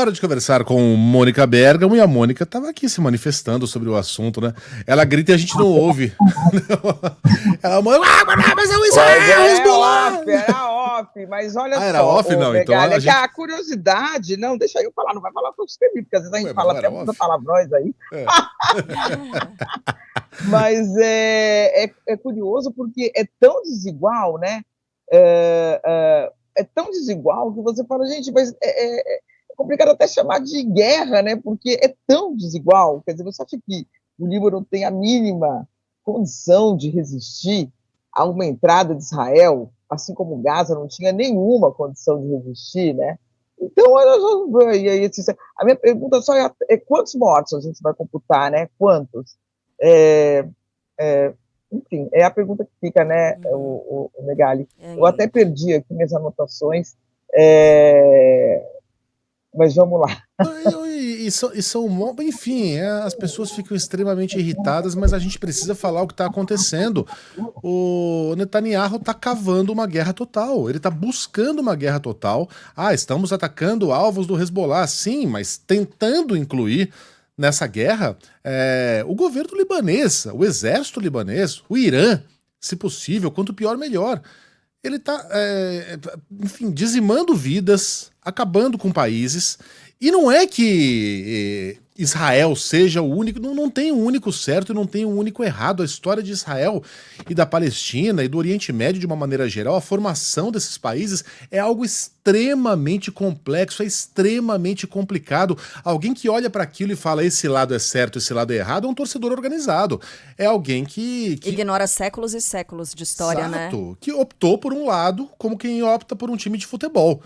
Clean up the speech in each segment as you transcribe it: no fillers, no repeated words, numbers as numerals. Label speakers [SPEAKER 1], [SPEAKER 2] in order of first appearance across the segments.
[SPEAKER 1] hora de conversar com Mônica Bergamo, e a Mônica estava aqui se manifestando sobre o assunto, né? Ela grita e a gente não ouve. Ela manda, mas é o Israel, Hezbollah!
[SPEAKER 2] Era off, mas olha só.
[SPEAKER 1] Era off, não, então
[SPEAKER 2] Megali, que a curiosidade, não, deixa eu falar, não vai falar com você, porque às vezes a gente fala até muitos palavrões aí. É. Mas é curioso porque é tão desigual, né? É tão desigual que você fala, gente, mas é complicado até chamar de guerra, né? Porque é tão desigual. Quer dizer, você acha que o Líbano tem a mínima condição de resistir a uma entrada de Israel, assim como Gaza não tinha nenhuma condição de resistir, né? Então, a minha pergunta só é quantos mortos a gente vai computar, né? Quantos? Enfim, é a pergunta que fica, né, o Megali. Eu até perdi aqui minhas anotações, mas vamos lá.
[SPEAKER 1] Enfim, as pessoas ficam extremamente irritadas, mas a gente precisa falar o que está acontecendo. O Netanyahu está cavando uma guerra total, ele está buscando uma guerra total. Estamos atacando alvos do Hezbollah, sim, mas tentando incluir nessa guerra o governo libanês, o exército libanês, o Irã, se possível, quanto pior, melhor. Ele está, enfim, dizimando vidas, acabando com países. E não é que Israel seja o único, não tem um único certo e não tem um único errado. A história de Israel e da Palestina e do Oriente Médio, de uma maneira geral, a formação desses países é algo extremamente complexo, é extremamente complicado. Alguém que olha para aquilo e fala esse lado é certo, esse lado é errado, é um torcedor organizado. É alguém que
[SPEAKER 3] ignora séculos e séculos de história,
[SPEAKER 1] exato,
[SPEAKER 3] né?
[SPEAKER 1] Que optou por um lado como quem opta por um time de futebol.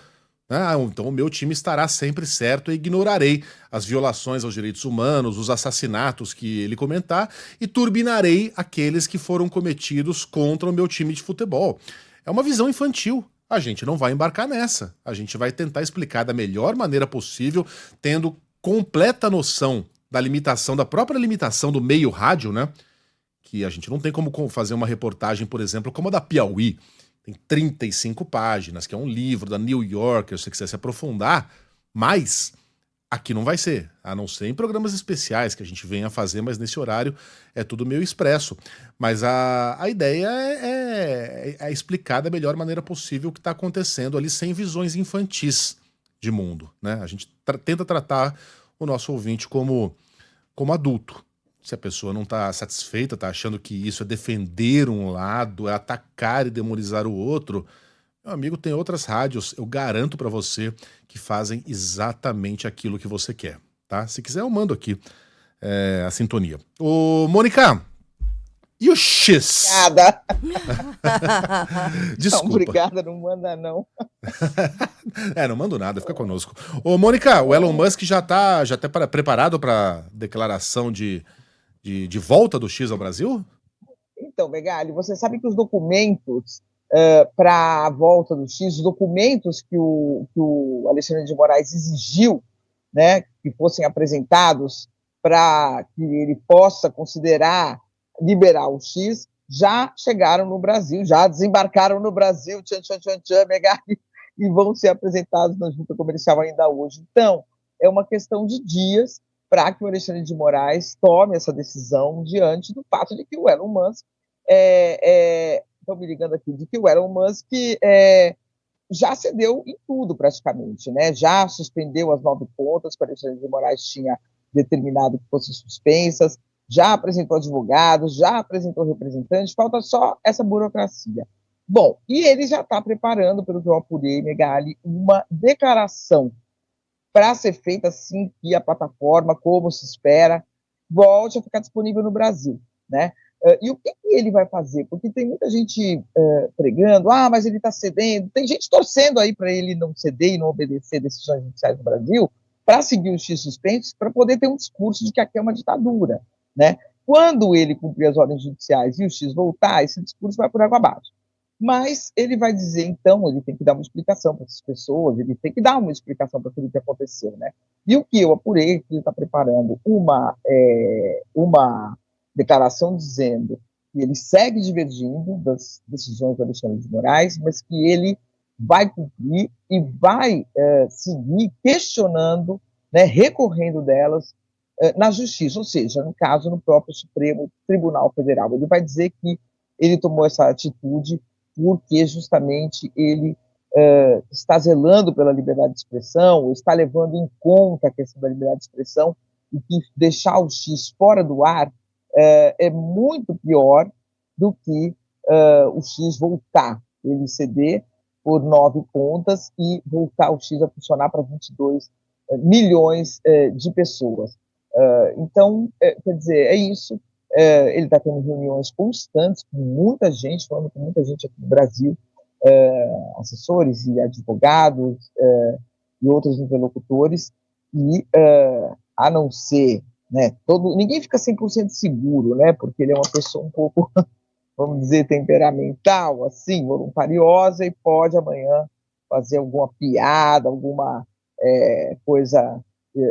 [SPEAKER 1] Então o meu time estará sempre certo e ignorarei as violações aos direitos humanos, os assassinatos que ele comentar e turbinarei aqueles que foram cometidos contra o meu time de futebol. É uma visão infantil. A gente não vai embarcar nessa. A gente vai tentar explicar da melhor maneira possível, tendo completa noção da limitação, da própria limitação do meio rádio, né? Que a gente não tem como fazer uma reportagem, por exemplo, como a da Piauí. Tem 35 páginas, que é um livro da New Yorker, se você quiser se aprofundar, mas aqui não vai ser, a não ser em programas especiais que a gente venha fazer, mas nesse horário é tudo meio expresso. Mas a ideia é explicar da melhor maneira possível o que está acontecendo ali, sem visões infantis de mundo, né? A gente tenta tratar o nosso ouvinte como adulto. Se a pessoa não está satisfeita, está achando que isso é defender um lado, é atacar e demonizar o outro, meu amigo, tem outras rádios, eu garanto para você, que fazem exatamente aquilo que você quer, tá? Se quiser eu mando aqui a sintonia. Ô, Mônica, e o X?
[SPEAKER 2] Obrigada.
[SPEAKER 1] Desculpa.
[SPEAKER 2] Não, obrigada, não manda não.
[SPEAKER 1] Não mando nada, fica conosco. Ô, Mônica, o Elon Musk já tá preparado para declaração de volta do X ao Brasil?
[SPEAKER 2] Então, Megali, você sabe que os documentos para a volta do X, os documentos que o Alexandre de Moraes exigiu, né, que fossem apresentados para que ele possa considerar liberar o X, já chegaram no Brasil, já desembarcaram no Brasil, Megali, e vão ser apresentados na junta comercial ainda hoje. Então, é uma questão de dias para que o Alexandre de Moraes tome essa decisão diante do fato de que o Elon Musk estão me ligando aqui, de que o Elon Musk já cedeu em tudo praticamente, né? Já suspendeu as 9 contas que o Alexandre de Moraes tinha determinado que fossem suspensas, já apresentou advogados, já apresentou representantes, falta só essa burocracia. Bom, e ele já está preparando, pelo que eu apurei, Megali, uma declaração para ser feita assim que a plataforma, como se espera, volte a ficar disponível no Brasil, né? E o que ele vai fazer? Porque tem muita gente pregando, mas ele está cedendo, tem gente torcendo aí para ele não ceder e não obedecer decisões judiciais no Brasil, para seguir os X suspensos, para poder ter um discurso de que aqui é uma ditadura, né? Quando ele cumprir as ordens judiciais e o X voltar, esse discurso vai por água abaixo. Mas ele vai dizer, então, ele tem que dar uma explicação para essas pessoas, ele tem que dar uma explicação para tudo o que aconteceu, né? E o que eu apurei, que ele está preparando uma declaração dizendo que ele segue divergindo das decisões do Alexandre de Moraes, mas que ele vai cumprir e vai seguir questionando né, recorrendo delas na justiça, ou seja, no caso, no próprio Supremo Tribunal Federal. Ele vai dizer que ele tomou essa atitude porque justamente ele está zelando pela liberdade de expressão, está levando em conta a questão da liberdade de expressão, e que deixar o X fora do ar é muito pior do que o X voltar, ele ceder por 9 pontas e voltar o X a funcionar para 22 milhões de pessoas. Então, quer dizer, é isso. Ele está tendo reuniões constantes com muita gente, falando com muita gente aqui no Brasil, assessores e advogados e outros interlocutores, e a não ser, né, ninguém fica 100% seguro, né, porque ele é uma pessoa um pouco, vamos dizer, temperamental, assim, voluntariosa, e pode amanhã fazer alguma piada, alguma coisa,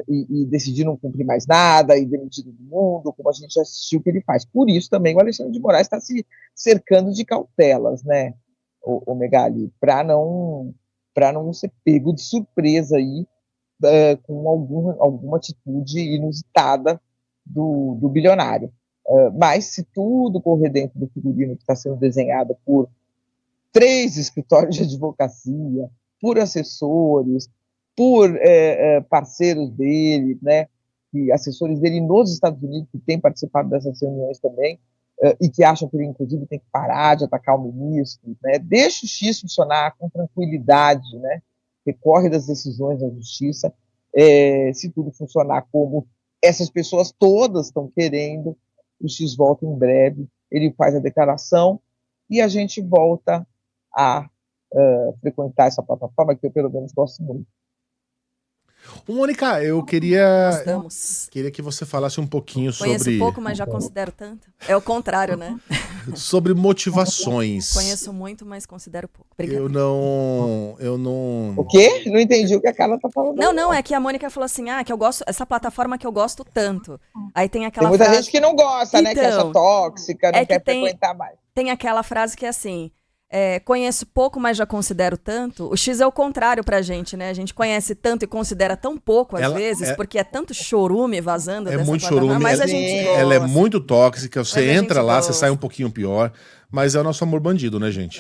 [SPEAKER 2] e decidir não cumprir mais nada, e demitir todo mundo, como a gente já assistiu que ele faz. Por isso também o Alexandre de Moraes está se cercando de cautelas, né, o Megali, para não ser pego de surpresa aí com alguma atitude inusitada do bilionário. Mas se tudo correr dentro do figurino que está sendo desenhado por 3 escritórios de advocacia, por assessores, por parceiros dele, né, e assessores dele nos Estados Unidos, que têm participado dessas reuniões também, e que acham que ele, inclusive, tem que parar de atacar o ministro, né, deixa o X funcionar com tranquilidade, né, recorre das decisões da justiça, se tudo funcionar como essas pessoas todas estão querendo, o X volta em breve, ele faz a declaração e a gente volta a frequentar essa plataforma, que eu, pelo menos, gosto muito.
[SPEAKER 1] Mônica, eu queria que você falasse um pouquinho
[SPEAKER 3] Conheço
[SPEAKER 1] sobre...
[SPEAKER 3] pouco, mas já considero tanto. É o contrário, né?
[SPEAKER 1] Sobre motivações.
[SPEAKER 3] Conheço muito, mas considero pouco.
[SPEAKER 1] Eu não...
[SPEAKER 2] O quê? Não entendi o que a Carla tá falando.
[SPEAKER 3] Não, é que a Mônica falou assim, que eu gosto, essa plataforma que eu gosto tanto. Aí tem aquela
[SPEAKER 2] frase... Tem muita gente que não gosta, né? Que acha tóxica, não quer frequentar mais.
[SPEAKER 3] Tem aquela frase que é assim... conheço pouco, mas já considero tanto. O X é o contrário pra gente, né? A gente conhece tanto e considera tão pouco, às vezes, porque é tanto chorume vazando dessa
[SPEAKER 1] muito chorume,
[SPEAKER 3] mas a gente gosta.
[SPEAKER 1] Ela é muito tóxica, você entra lá, você sai um pouquinho pior, mas é o nosso amor bandido, né, gente?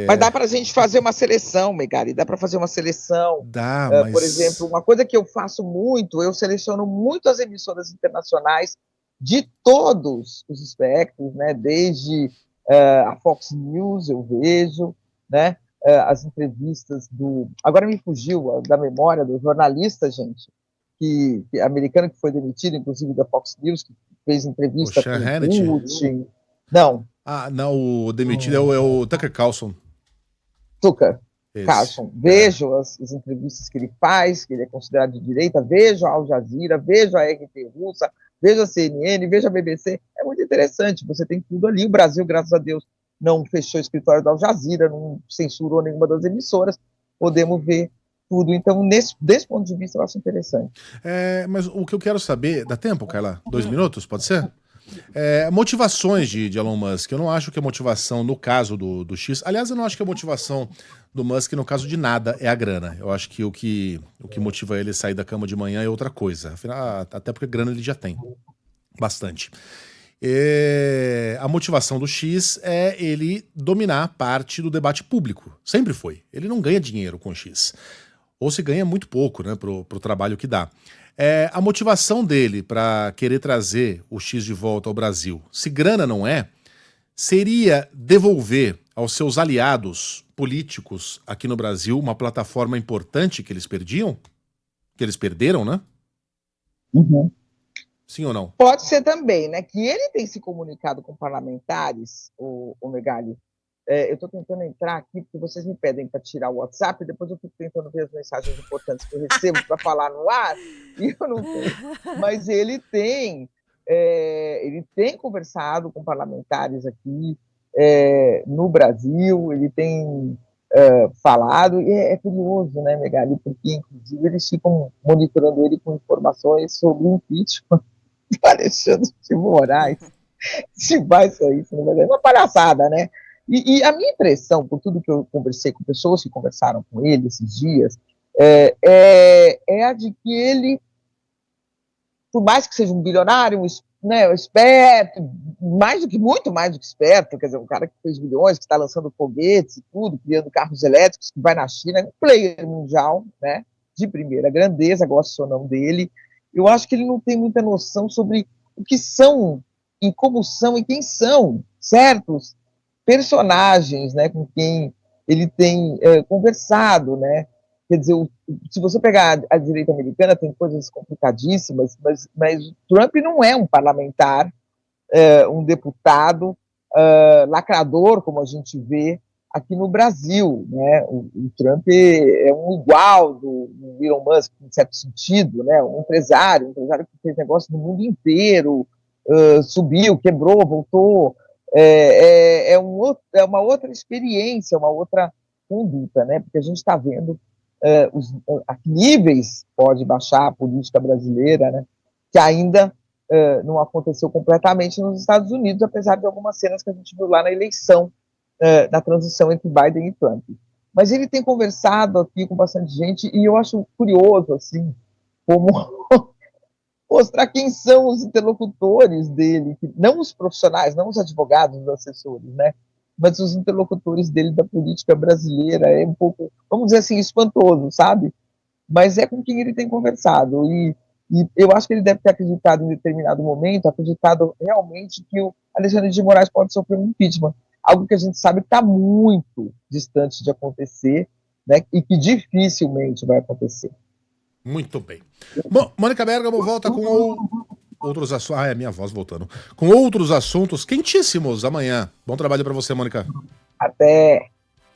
[SPEAKER 2] Mas dá pra gente fazer uma seleção, Megali, dá pra fazer uma seleção.
[SPEAKER 1] Dá, mas...
[SPEAKER 2] Por exemplo, uma coisa que eu faço muito, eu seleciono muito as emissoras internacionais de todos os espectros, né? Desde... a Fox News eu vejo, né, as entrevistas agora me fugiu da memória do jornalista, gente, que americano, que foi demitido, inclusive da Fox News, que fez entrevista com o Putin. Não,
[SPEAKER 1] o demitido é o Tucker Carlson.
[SPEAKER 2] Carlson. Vejo as entrevistas que ele faz, que ele é considerado de direita, vejo a Al Jazeera, vejo a RT russa, veja a CNN, veja a BBC, é muito interessante, você tem tudo ali. O Brasil, graças a Deus, não fechou o escritório da Al Jazeera, não censurou nenhuma das emissoras, podemos ver tudo. Então, desse ponto de vista, eu acho interessante.
[SPEAKER 1] Mas o que eu quero saber, dá tempo, Carla? 2 minutos, pode ser? Motivações de Elon Musk. Eu não acho que a motivação no caso do X... Aliás, eu não acho que a motivação do Musk no caso de nada é a grana. Eu acho que o que motiva ele a sair da cama de manhã é outra coisa. Afinal, até porque grana ele já tem. Bastante. A motivação do X é ele dominar parte do debate público. Sempre foi. Ele não ganha dinheiro com o X. Ou se ganha muito pouco, né, pro trabalho que dá. A motivação dele para querer trazer o X de volta ao Brasil, se grana não seria devolver aos seus aliados políticos aqui no Brasil uma plataforma importante que eles perdiam? Que eles perderam, né?
[SPEAKER 2] Uhum.
[SPEAKER 1] Sim ou não?
[SPEAKER 2] Pode ser também, né? Que ele tem se comunicado com parlamentares, o Megali. Eu estou tentando entrar aqui, porque vocês me pedem para tirar o WhatsApp, depois eu fico tentando ver as mensagens importantes que eu recebo para falar no ar, e eu não tenho. Mas ele tem conversado com parlamentares aqui no Brasil, ele tem falado, e é curioso, né, Megali, porque, inclusive, eles ficam monitorando ele com informações sobre o impeachment do Alexandre de Moraes. Se vai sair, se não vai sair, uma palhaçada, né? E a minha impressão, por tudo que eu conversei com pessoas que conversaram com ele esses dias, é a de que ele, por mais que seja um bilionário, né, esperto, muito mais do que esperto, quer dizer, um cara que fez bilhões, que está lançando foguetes e tudo, criando carros elétricos, que vai na China, é um player mundial, né, de primeira grandeza, gosto ou não dele. Eu acho que ele não tem muita noção sobre o que são, e como são, e quem são certos personagens, né, com quem ele tem conversado, né. Quer dizer, se você pegar a direita americana, tem coisas complicadíssimas, mas o Trump não é um parlamentar, um deputado lacrador, como a gente vê aqui no Brasil, né? O Trump é um igual do Elon Musk, em certo sentido, né? Um empresário que fez negócio no mundo inteiro, subiu, quebrou, voltou. É uma outra experiência, uma outra conduta, né? Porque a gente está vendo a que níveis pode baixar a política brasileira, né? Que ainda não aconteceu completamente nos Estados Unidos, apesar de algumas cenas que a gente viu lá na eleição, na transição entre Biden e Trump. Mas ele tem conversado aqui com bastante gente, e eu acho curioso, assim, como mostrar quem são os interlocutores dele, não os profissionais, não os advogados, os assessores, né? Mas os interlocutores dele da política brasileira. É um pouco, vamos dizer assim, espantoso, sabe? Mas é com quem ele tem conversado. E eu acho que ele deve ter acreditado em determinado momento, acreditado realmente que o Alexandre de Moraes pode sofrer um impeachment. Algo que a gente sabe que está muito distante de acontecer, né? E que dificilmente vai acontecer.
[SPEAKER 1] Muito bem. Bom, Mônica Bergamo volta com outros assuntos. É minha voz voltando. Com outros assuntos quentíssimos amanhã. Bom trabalho para você, Mônica.
[SPEAKER 2] Até.